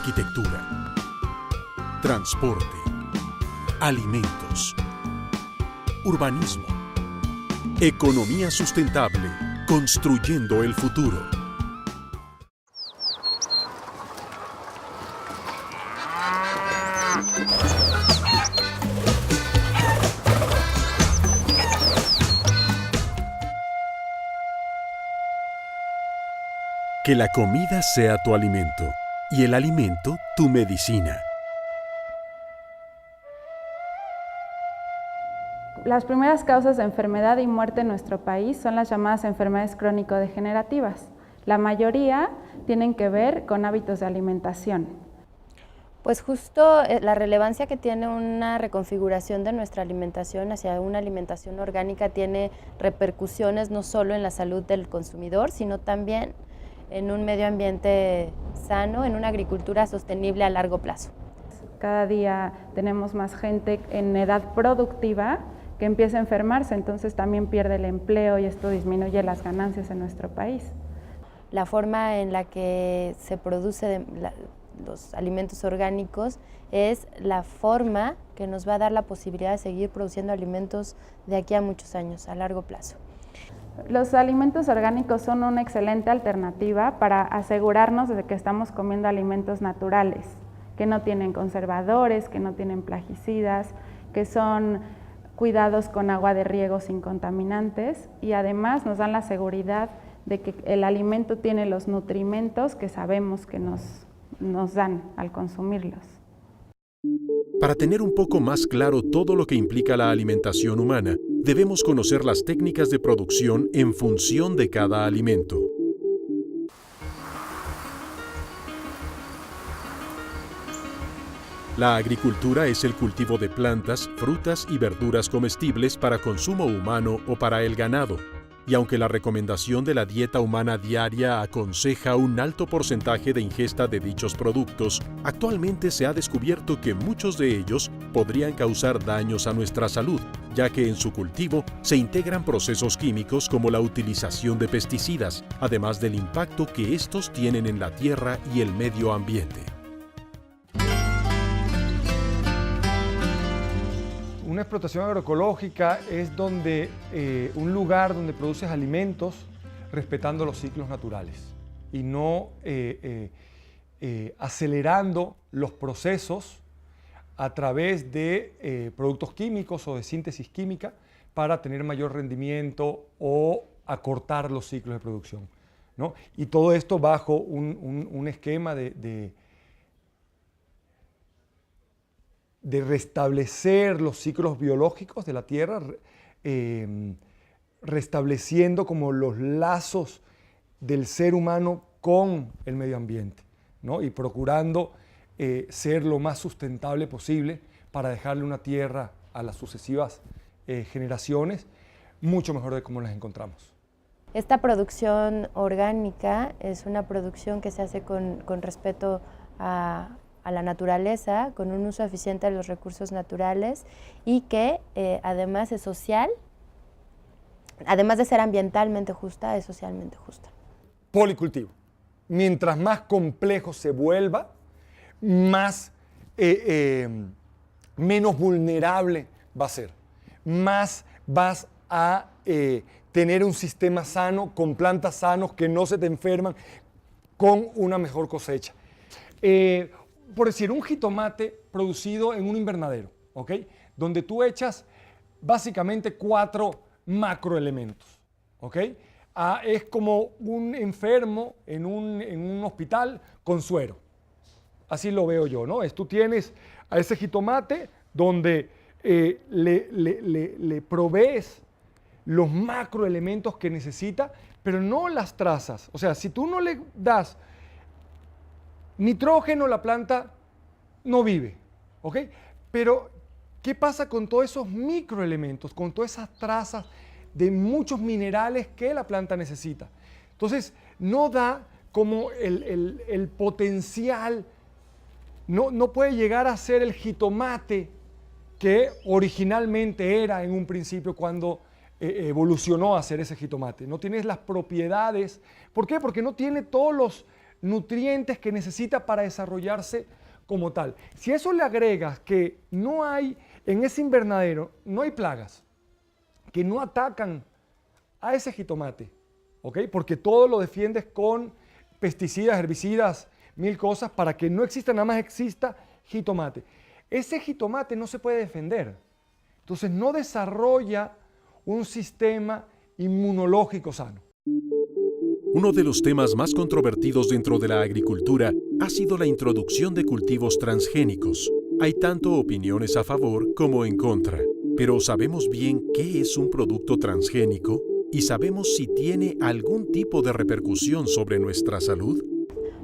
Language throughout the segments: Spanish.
arquitectura, transporte, alimentos, urbanismo, economía sustentable, construyendo el futuro. Que la comida sea tu alimento y el alimento tu medicina. Las primeras causas de enfermedad y muerte en nuestro país son las llamadas enfermedades crónico-degenerativas. La mayoría tienen que ver con hábitos de alimentación. Pues justo la relevancia que tiene una reconfiguración de nuestra alimentación hacia una alimentación orgánica tiene repercusiones no solo en la salud del consumidor, sino también en un medio ambiente sano, en una agricultura sostenible a largo plazo. Cada día tenemos más gente en edad productiva que empieza a enfermarse, entonces también pierde el empleo y esto disminuye las ganancias en nuestro país. La forma en la que se produce los alimentos orgánicos es la forma que nos va a dar la posibilidad de seguir produciendo alimentos de aquí a muchos años, a largo plazo. Los alimentos orgánicos son una excelente alternativa para asegurarnos de que estamos comiendo alimentos naturales, que no tienen conservadores, que no tienen plaguicidas, que son cuidados con agua de riego sin contaminantes y además nos dan la seguridad de que el alimento tiene los nutrimentos que sabemos que nos dan al consumirlos. Para tener un poco más claro todo lo que implica la alimentación humana, debemos conocer las técnicas de producción en función de cada alimento. La agricultura es el cultivo de plantas, frutas y verduras comestibles para consumo humano o para el ganado. Y aunque la recomendación de la dieta humana diaria aconseja un alto porcentaje de ingesta de dichos productos, actualmente se ha descubierto que muchos de ellos podrían causar daños a nuestra salud, ya que en su cultivo se integran procesos químicos como la utilización de pesticidas, además del impacto que estos tienen en la tierra y el medio ambiente. Una explotación agroecológica es un lugar donde produces alimentos respetando los ciclos naturales y no acelerando los procesos a través de productos químicos o de síntesis química para tener mayor rendimiento o acortar los ciclos de producción, ¿no? Y todo esto bajo un esquema de restablecer los ciclos biológicos de la tierra, restableciendo como los lazos del ser humano con el medio ambiente, ¿no? Y procurando ser lo más sustentable posible para dejarle una tierra a las sucesivas generaciones mucho mejor de cómo las encontramos. Esta producción orgánica es una producción que se hace con respeto a la naturaleza, con un uso eficiente de los recursos naturales y que además es social, además de ser ambientalmente justa, es socialmente justa. Policultivo. Mientras más complejo se vuelva, menos vulnerable va a ser. Más vas a tener un sistema sano, con plantas sanos que no se te enferman, con una mejor cosecha. Por decir, un jitomate producido en un invernadero, ¿ok? Donde tú echas básicamente 4 macroelementos, ¿ok? Es como un enfermo en un hospital con suero. Así lo veo yo, ¿no? Tú tienes a ese jitomate donde le provees los macroelementos que necesita, pero no las trazas. O sea, si tú no le das nitrógeno, la planta no vive, ¿ok? Pero, ¿qué pasa con todos esos microelementos, con todas esas trazas de muchos minerales que la planta necesita? Entonces, no da como el potencial, no puede llegar a ser el jitomate que originalmente era en un principio cuando evolucionó a ser ese jitomate. No tienes las propiedades. ¿Por qué? Porque no tiene todos los nutrientes que necesita para desarrollarse como tal. Si a eso le agregas que no hay, en ese invernadero, no hay plagas que no atacan a ese jitomate, ¿ok? Porque todo lo defiendes con pesticidas, herbicidas, mil cosas para que no exista, nada más exista jitomate. Ese jitomate no se puede defender. Entonces no desarrolla un sistema inmunológico sano. Uno de los temas más controvertidos dentro de la agricultura ha sido la introducción de cultivos transgénicos. Hay tanto opiniones a favor como en contra, pero ¿sabemos bien qué es un producto transgénico? ¿Y sabemos si tiene algún tipo de repercusión sobre nuestra salud?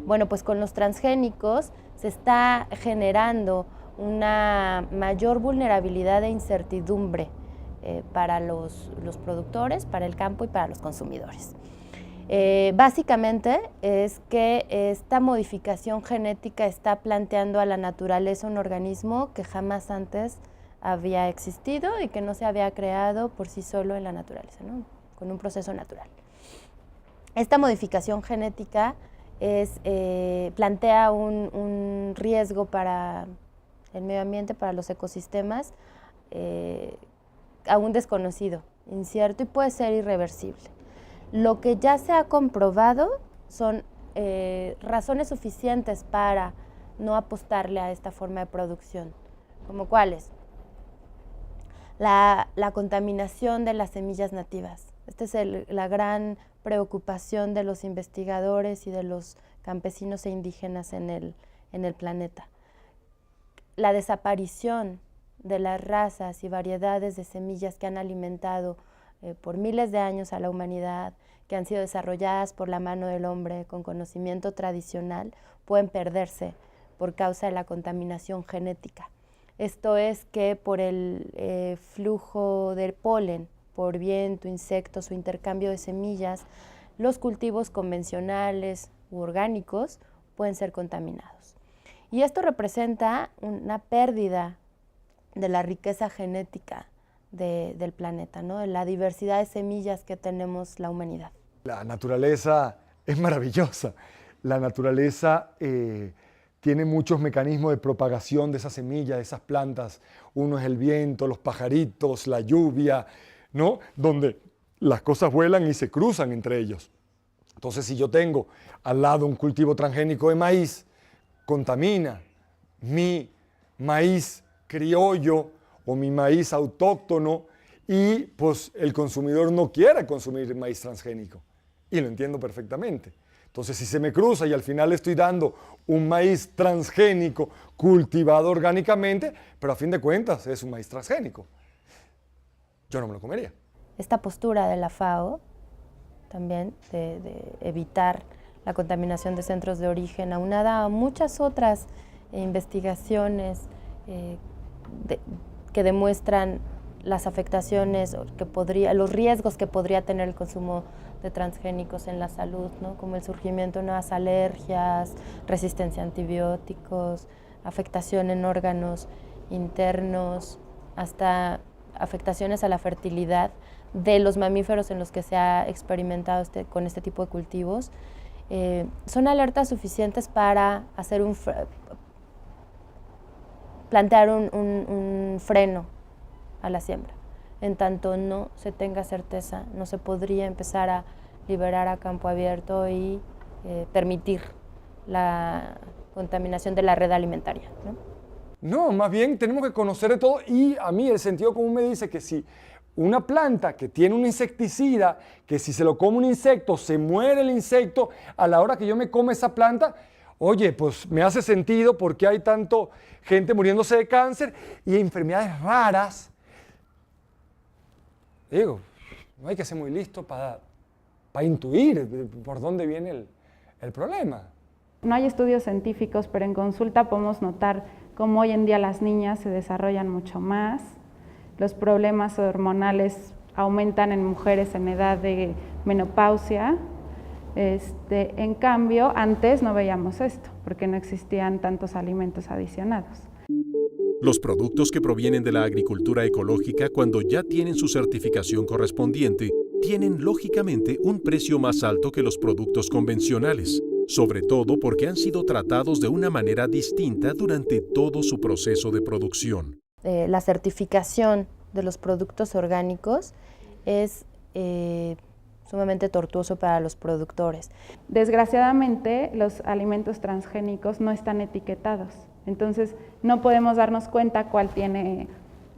Bueno, pues con los transgénicos se está generando una mayor vulnerabilidad e incertidumbre para los productores, para el campo y para los consumidores. Básicamente es que esta modificación genética está planteando a la naturaleza un organismo que jamás antes había existido y que no se había creado por sí solo en la naturaleza, ¿no? Con un proceso natural. Esta modificación genética plantea un riesgo para el medio ambiente, para los ecosistemas, aún desconocido, incierto y puede ser irreversible. Lo que ya se ha comprobado son razones suficientes para no apostarle a esta forma de producción. ¿Como cuáles? La contaminación de las semillas nativas. Esta es la gran preocupación de los investigadores y de los campesinos e indígenas en el planeta. La desaparición de las razas y variedades de semillas que han alimentado por miles de años a la humanidad, que han sido desarrolladas por la mano del hombre con conocimiento tradicional, pueden perderse por causa de la contaminación genética. Esto es que por el flujo del polen, por viento, insectos o intercambio de semillas, los cultivos convencionales u orgánicos pueden ser contaminados. Y esto representa una pérdida de la riqueza genética del planeta, ¿no? De la diversidad de semillas que tenemos la humanidad. La naturaleza es maravillosa. La naturaleza tiene muchos mecanismos de propagación de esas semillas, de esas plantas. Uno es el viento, los pajaritos, la lluvia, ¿no? Donde las cosas vuelan y se cruzan entre ellos. Entonces, si yo tengo al lado un cultivo transgénico de maíz, contamina mi maíz criollo o mi maíz autóctono y pues el consumidor no quiere consumir maíz transgénico. Y lo entiendo perfectamente. Entonces, si se me cruza y al final estoy dando un maíz transgénico cultivado orgánicamente, pero a fin de cuentas es un maíz transgénico, yo no me lo comería. Esta postura de la FAO también de evitar la contaminación de centros de origen, aunada a muchas otras investigaciones que demuestran las afectaciones, los riesgos que podría tener el consumo de transgénicos en la salud, ¿no? Como el surgimiento de nuevas alergias, resistencia a antibióticos, afectación en órganos internos, hasta afectaciones a la fertilidad de los mamíferos en los que se ha experimentado con este tipo de cultivos. Son alertas suficientes para hacer plantear un freno a la siembra. En tanto no se tenga certeza, no se podría empezar a liberar a campo abierto y permitir la contaminación de la red alimentaria, ¿no? No, más bien tenemos que conocer de todo y a mí el sentido común me dice que si una planta que tiene un insecticida, que si se lo come un insecto, se muere el insecto a la hora que yo me come esa planta, oye, pues me hace sentido porque hay tanto gente muriéndose de cáncer y enfermedades raras. Digo, no hay que ser muy listo para intuir por dónde viene el problema. No hay estudios científicos, pero en consulta podemos notar cómo hoy en día las niñas se desarrollan mucho más, los problemas hormonales aumentan en mujeres en edad de menopausia. En cambio, antes no veíamos esto, porque no existían tantos alimentos adicionados. Los productos que provienen de la agricultura ecológica, cuando ya tienen su certificación correspondiente, tienen lógicamente un precio más alto que los productos convencionales. sobre todo porque han sido tratados de una manera distinta durante todo su proceso de producción. La certificación de los productos orgánicos es sumamente tortuoso para los productores. Desgraciadamente, los alimentos transgénicos no están etiquetados, entonces no podemos darnos cuenta cuál tiene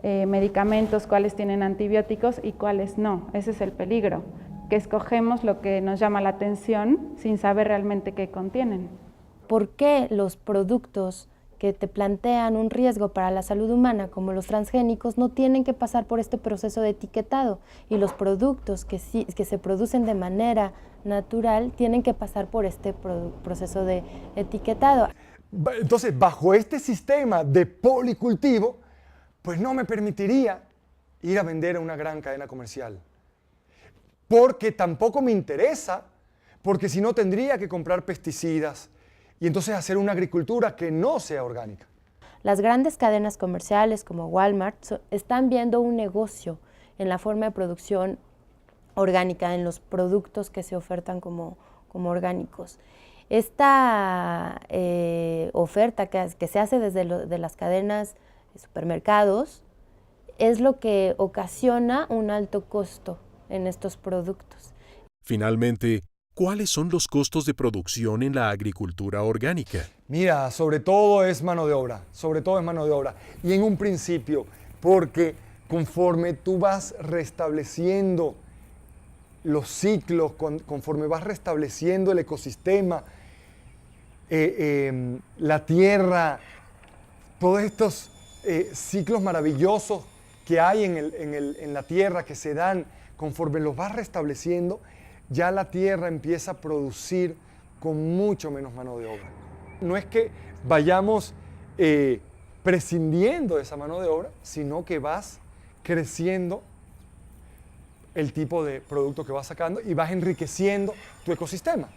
medicamentos, cuáles tienen antibióticos y cuáles no. Ese es el peligro, que escogemos lo que nos llama la atención sin saber realmente qué contienen. ¿Por qué los productos que te plantean un riesgo para la salud humana, como los transgénicos, no tienen que pasar por este proceso de etiquetado? Y los productos que se producen de manera natural tienen que pasar por este proceso de etiquetado. Entonces, bajo este sistema de policultivo, pues no me permitiría ir a vender a una gran cadena comercial. Porque tampoco me interesa, porque si no tendría que comprar pesticidas, y entonces hacer una agricultura que no sea orgánica. Las grandes cadenas comerciales como Walmart están viendo un negocio en la forma de producción orgánica, en los productos que se ofertan como orgánicos. Esta oferta que se hace desde de las cadenas de supermercados es lo que ocasiona un alto costo en estos productos. Finalmente, ¿cuáles son los costos de producción en la agricultura orgánica? Mira, sobre todo es mano de obra, Y en un principio, porque conforme tú vas restableciendo los ciclos, conforme vas restableciendo el ecosistema, la tierra, todos estos ciclos maravillosos que hay en la tierra, que se dan, conforme los vas restableciendo, ya la tierra empieza a producir con mucho menos mano de obra. No es que vayamos prescindiendo de esa mano de obra, sino que vas creciendo el tipo de producto que vas sacando y vas enriqueciendo tu ecosistema.